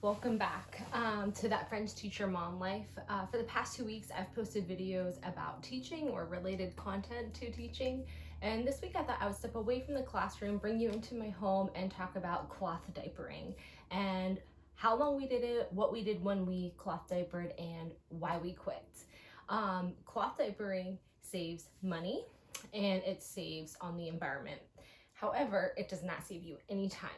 Welcome back to That French Teacher Mom Life. For the past 2 weeks, I've posted videos about teaching or related content to teaching. And this week I thought I would step away from the classroom, bring you into my home and talk about cloth diapering and how long we did it, what we did when we cloth diapered, and why we quit. Cloth diapering saves money and it saves on the environment. However, it does not save you any time.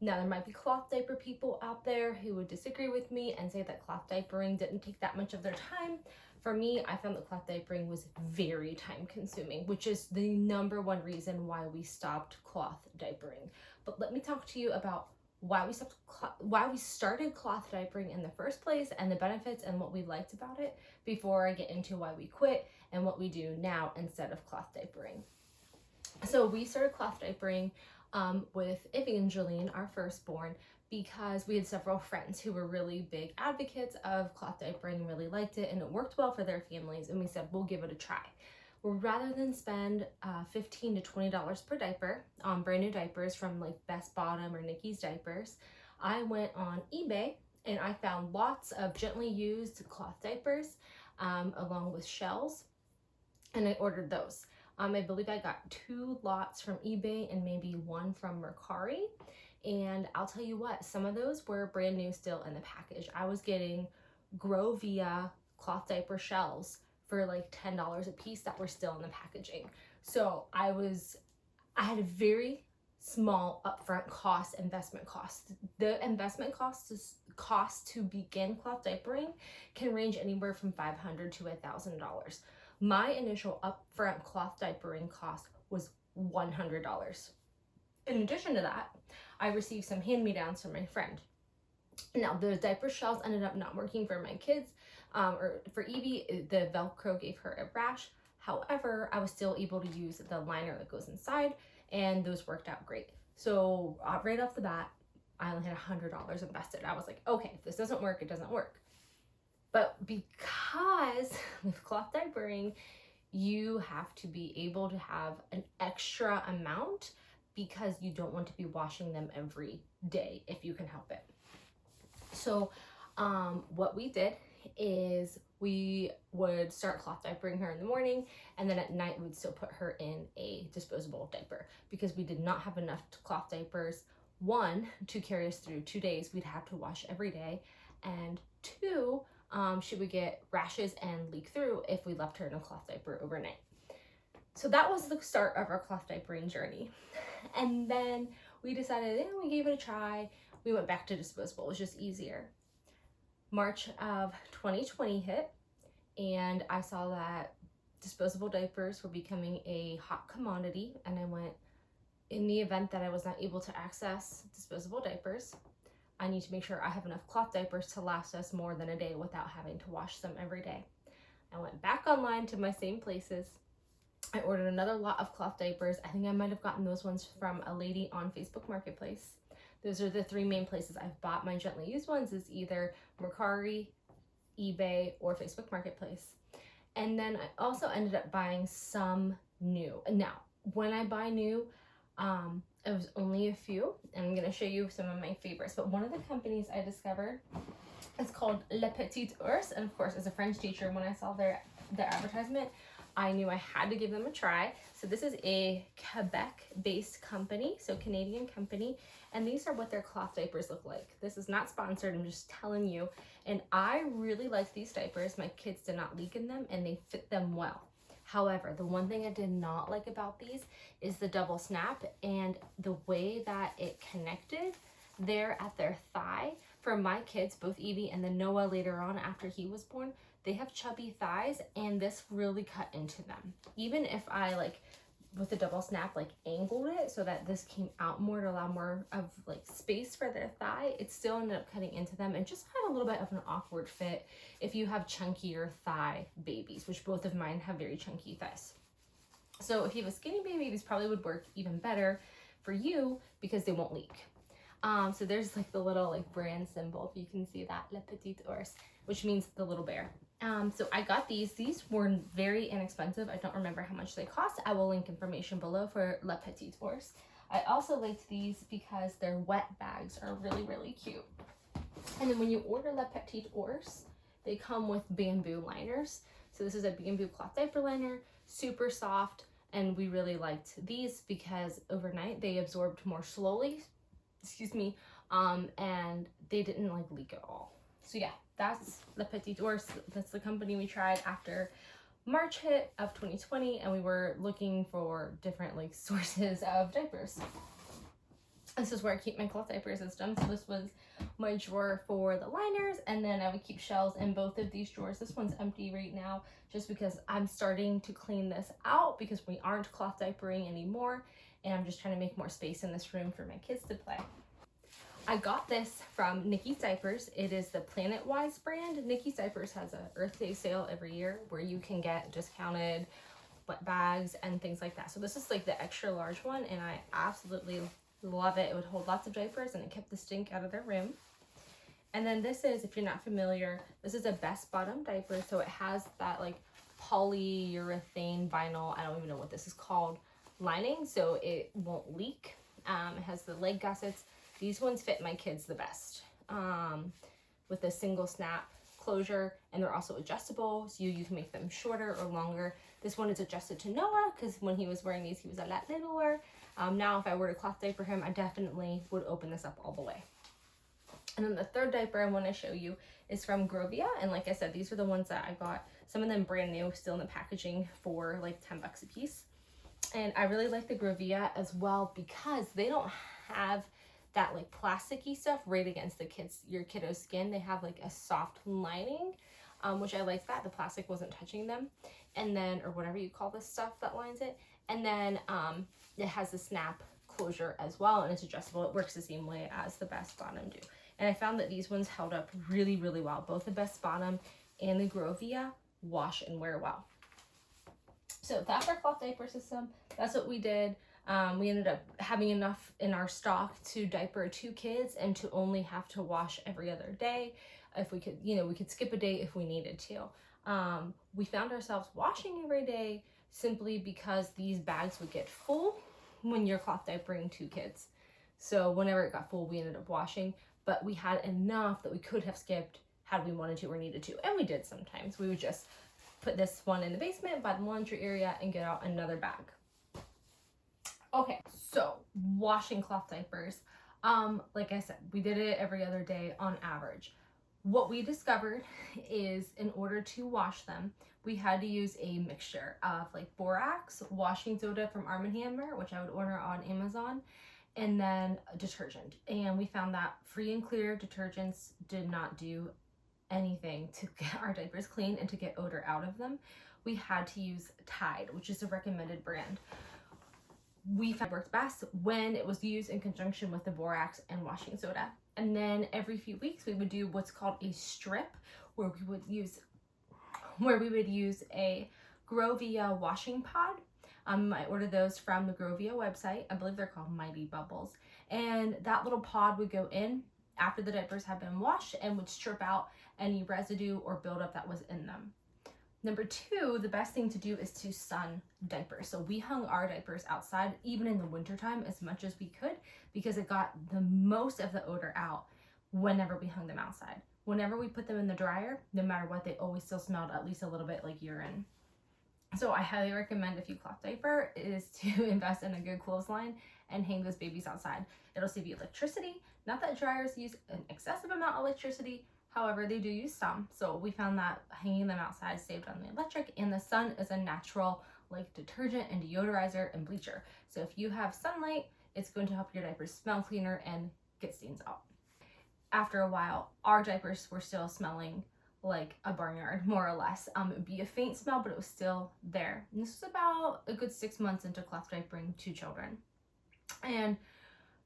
Now, there might be cloth diaper people out there who would disagree with me and say that cloth diapering didn't take that much of their time. For me, I found that cloth diapering was very time consuming, which is the #1 reason why we stopped cloth diapering. But let me talk to you about why we started cloth diapering in the first place and the benefits and what we liked about it before I get into why we quit and what we do now instead of cloth diapering. So we started cloth diapering with Evangeline, our firstborn, because we had several friends who were really big advocates of cloth diapering and really liked it, and it worked well for their families, and we said we'll give it a try. Well, rather than spend $15 to $20 per diaper on brand new diapers from like Best Bottom or Nikki's Diapers, I went on eBay and I found lots of gently used cloth diapers along with shells, and I ordered those. I believe I got 2 lots from eBay and maybe 1 from Mercari. And I'll tell you what, some of those were brand new still in the package. I was getting Grow Via cloth diaper shells for like $10 a piece that were still in the packaging. So I had a very small upfront investment cost. The investment cost to begin cloth diapering can range anywhere from $500 to $1,000. My initial upfront cloth diapering cost was $100. In addition to that, I received some hand-me-downs from my friend. Now, the diaper shells ended up not working for my kids, or for Evie, the Velcro gave her a rash. However, I was still able to use the liner that goes inside, and those worked out great. So right off the bat, I only had $100 invested. I was like, okay, if this doesn't work, it doesn't work. But because with cloth diapering, you have to be able to have an extra amount because you don't want to be washing them every day if you can help it. So what we did is we would start cloth diapering her in the morning, and then at night we would still put her in a disposable diaper because we did not have enough cloth diapers. 1, to carry us through 2 days. We'd have to wash every day, and 2, she would get rashes and leak through if we left her in a cloth diaper overnight. So that was the start of our cloth diapering journey. And then we decided, we gave it a try. We went back to disposable. It was just easier. March of 2020 hit, and I saw that disposable diapers were becoming a hot commodity, and I went, in the event that I was not able to access disposable diapers, I need to make sure I have enough cloth diapers to last us more than a day without having to wash them every day. I went back online to my same places. I ordered another lot of cloth diapers. I think I might have gotten those ones from a lady on Facebook Marketplace. Those are the 3 main places I've bought my gently used ones, is either Mercari, eBay, or Facebook Marketplace. And then I also ended up buying some new. Now, when I buy new, it was only a few, and I'm going to show you some of my favorites. But one of the companies I discovered is called Le Petit Ours, and of course, as a French teacher, when I saw their advertisement, I knew I had to give them a try. So this is a Quebec-based company, so Canadian company, and these are what their cloth diapers look like. This is not sponsored, I'm just telling you. And I really like these diapers. My kids did not leak in them, and they fit them well. However, the one thing I did not like about these is the double snap and the way that it connected there at their thigh. For my kids, both Evie and then Noah later on after he was born, they have chubby thighs, and this really cut into them. Even if I with the double snap angled it so that this came out more to allow more of space for their thigh, it still ended up cutting into them and just had a little bit of an awkward fit if you have chunkier thigh babies, which both of mine have very chunky thighs. So if you have a skinny baby, these probably would work even better for you because they won't leak. So there's the little brand symbol, if you can see that, Le Petit Ours, which means the little bear. So I got these. These were very inexpensive. I don't remember how much they cost. I will link information below for Le Petit Ours. I also liked these because their wet bags are really, really cute. And then when you order Le Petit Ours, they come with bamboo liners. So this is a bamboo cloth diaper liner, super soft, and we really liked these because overnight they absorbed more slowly, and they didn't like leak at all. So yeah, that's Le Petit Ours. That's the company we tried after March hit of 2020, and we were looking for different like sources of diapers. This is where I keep my cloth diaper system. So this was my drawer for the liners, and then I would keep shelves in both of these drawers. This one's empty right now just because I'm starting to clean this out because we aren't cloth diapering anymore, and I'm just trying to make more space in this room for my kids to play. I got this from Nikki's Diapers. It is the Planet Wise brand. Nikki's Diapers has a Earth Day sale every year where you can get discounted wet bags and things like that. So this is like the extra large one, and I absolutely love it. It would hold lots of diapers, and it kept the stink out of their room. And then this is, if you're not familiar, this is a Best Bottom diaper. So it has that like polyurethane vinyl, I don't even know what this is called, lining, so it won't leak. It has the leg gussets. These ones fit my kids the best, with a single snap closure, and they're also adjustable, so you can make them shorter or longer. This one is adjusted to Noah because when he was wearing these, he was a lot littler. Now if I were to cloth diaper him, I definitely would open this up all the way. And then the third diaper I want to show you is from Grovia, and like I said, these are the ones that I got, some of them brand new, still in the packaging, for like 10 bucks a piece. And I really like the Grovia as well because they don't have that like plasticky stuff right against your kiddo's skin. They have like a soft lining, which I like that the plastic wasn't touching them, and then, or whatever you call this stuff that lines it. And then it has the snap closure as well, and it's adjustable. It works the same way as the Best Bottom do. And I found that these ones held up really, really well. Both the Best Bottom and the Grovia wash and wear well. So that's our cloth diaper system. That's what we did. We ended up having enough in our stock to diaper 2 kids and to only have to wash every other day. If we could, we could skip a day if we needed to. We found ourselves washing every day simply because these bags would get full when you're cloth diapering 2 kids. So whenever it got full, we ended up washing, but we had enough that we could have skipped had we wanted to or needed to. And we did sometimes. We would just put this one in the basement by the laundry area and get out another bag. Okay, so washing cloth diapers. Like I said, we did it every other day on average. What we discovered is in order to wash them, we had to use a mixture of like borax, washing soda from Arm & Hammer, which I would order on Amazon, and then detergent. And we found that free and clear detergents did not do anything to get our diapers clean and to get odor out of them. We had to use Tide, which is a recommended brand. We found it worked best when it was used in conjunction with the borax and washing soda. And then every few weeks we would do what's called a strip, where we would use a Grovia washing pod. I ordered those from the Grovia website. I believe they're called Mighty Bubbles. And that little pod would go in after the diapers had been washed and would strip out any residue or buildup that was in them. Number 2, the best thing to do is to sun diapers. So we hung our diapers outside, even in the wintertime, as much as we could, because it got the most of the odor out whenever we hung them outside. Whenever we put them in the dryer, no matter what, they always still smelled at least a little bit like urine. So I highly recommend, if you cloth diaper, is to invest in a good clothesline and hang those babies outside. It'll save you electricity. Not that dryers use an excessive amount of electricity, however, they do use some. So we found that hanging them outside saved on the electric, and the sun is a natural like detergent and deodorizer and bleacher. So if you have sunlight, it's going to help your diapers smell cleaner and get stains out. After a while, our diapers were still smelling like a barnyard, more or less. It would be a faint smell, but it was still there. And this was about a good 6 months into cloth diapering 2 children. And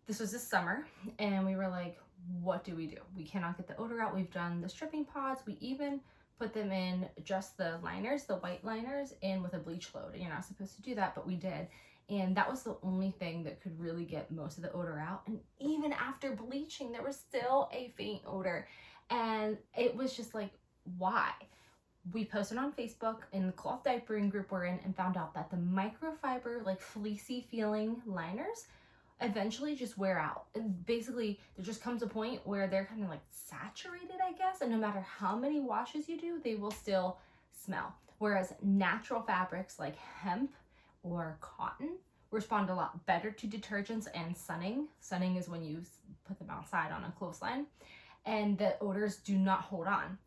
this was this summer, and we were like, what do? We cannot get the odor out. We've done the stripping pods. We even put them in just the liners, the white liners, in with a bleach load. And you're not supposed to do that, but we did. And that was the only thing that could really get most of the odor out. And even after bleaching, there was still a faint odor. And it was just like, why? we posted on Facebook in the cloth diapering group we're in and found out that the microfiber, like fleecy feeling liners eventually just wear out. And basically there just comes a point where they're kind of like saturated, I guess, and no matter how many washes you do, they will still smell. Whereas natural fabrics like hemp or cotton respond a lot better to detergents and sunning. Sunning is when you put them outside on a clothesline, and the odors do not hold on.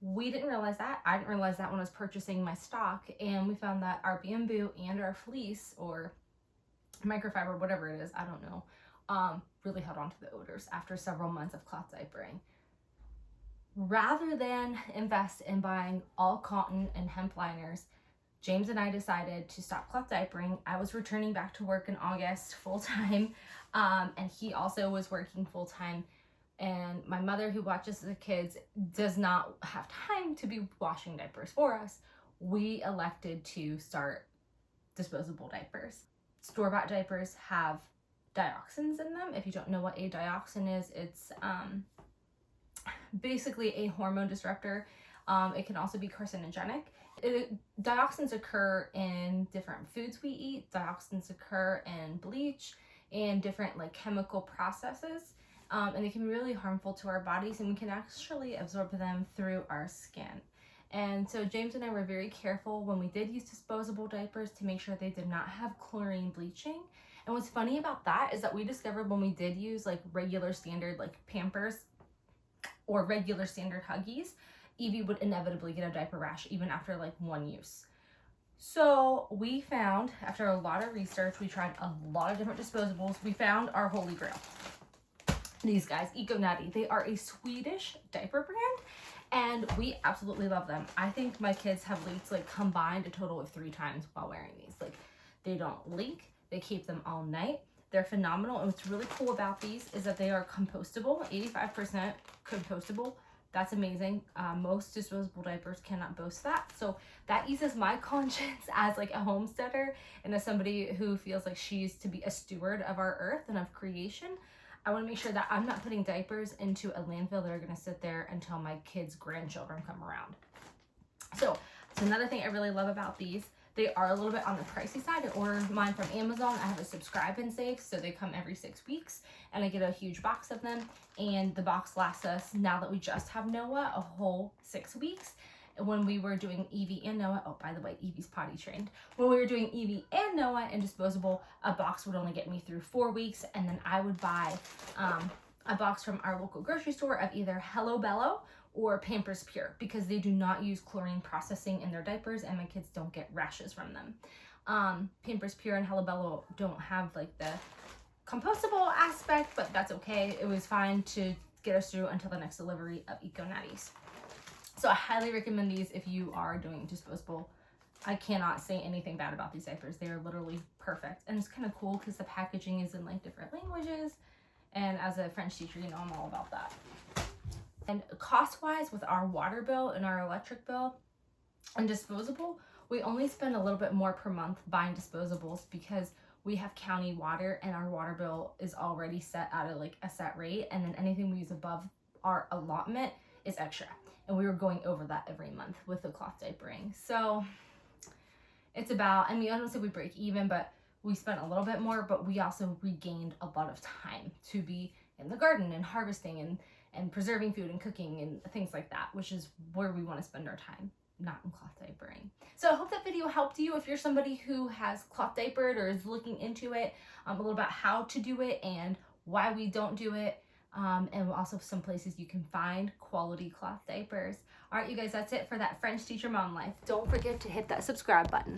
We didn't realize that. I didn't realize that when I was purchasing my stock, and we found that our bamboo and our fleece or microfiber, whatever it is, I don't know, really held on to the odors after several months of cloth diapering. Rather than invest in buying all cotton and hemp liners, James and I decided to stop cloth diapering. I was returning back to work in August full-time, and he also was working full-time. And my mother, who watches the kids, does not have time to be washing diapers for us. We elected to start disposable diapers. Store-bought diapers have dioxins in them. If you don't know what a dioxin is, it's basically a hormone disruptor. It can also be carcinogenic. Dioxins occur in different foods we eat. Dioxins occur in bleach and different like chemical processes. And they can be really harmful to our bodies, and we can actually absorb them through our skin. And so James and I were very careful when we did use disposable diapers to make sure they did not have chlorine bleaching. And what's funny about that is that we discovered when we did use like regular standard like Pampers or regular standard Huggies, Evie would inevitably get a diaper rash even after like one use. So we found, after a lot of research, we tried a lot of different disposables, we found our holy grail. These guys, Eco Natty, they are a Swedish diaper brand, and we absolutely love them. I think my kids have leaked like combined a total of 3 times while wearing these. Like, they don't leak, they keep them all night. They're phenomenal, and what's really cool about these is that they are compostable, 85% compostable. That's amazing. Most disposable diapers cannot boast that. So that eases my conscience as like a homesteader and as somebody who feels like she's to be a steward of our earth and of creation. I want to make sure that I'm not putting diapers into a landfill that are going to sit there until my kids' grandchildren come around. So it's another thing I really love about these. They are a little bit on the pricey side. I ordered mine from Amazon. I have a subscribe and save, so they come every 6 weeks, and I get a huge box of them, and the box lasts us, now that we just have Noah, a whole 6 weeks. When we were doing Evie and Noah, oh, by the way, Evie's potty trained. When we were doing Evie and Noah and disposable, a box would only get me through 4 weeks, and then I would buy a box from our local grocery store of either Hello Bello or Pampers Pure, because they do not use chlorine processing in their diapers, and my kids don't get rashes from them. Pampers Pure and Hello Bello don't have like the compostable aspect, but that's okay. It was fine to get us through until the next delivery of Eco Natties. So I highly recommend these if you are doing disposable. I cannot say anything bad about these diapers. They are literally perfect. And it's kind of cool because the packaging is in like different languages. And as a French teacher, you know, I'm all about that. And cost-wise, with our water bill and our electric bill and disposable, we only spend a little bit more per month buying disposables because we have county water and our water bill is already set at a set rate. And then anything we use above our allotment is extra. And we were going over that every month with the cloth diapering. So it's about, I mean, I don't say we break even, but we spent a little bit more, but we also regained a lot of time to be in the garden and harvesting and preserving food and cooking and things like that, which is where we want to spend our time, not in cloth diapering. So I hope that video helped you if you're somebody who has cloth diapered or is looking into it, a little about how to do it and why we don't do it. And also some places you can find quality cloth diapers. All right, you guys, that's it for that French Teacher Mom Life. Don't forget to hit that subscribe button.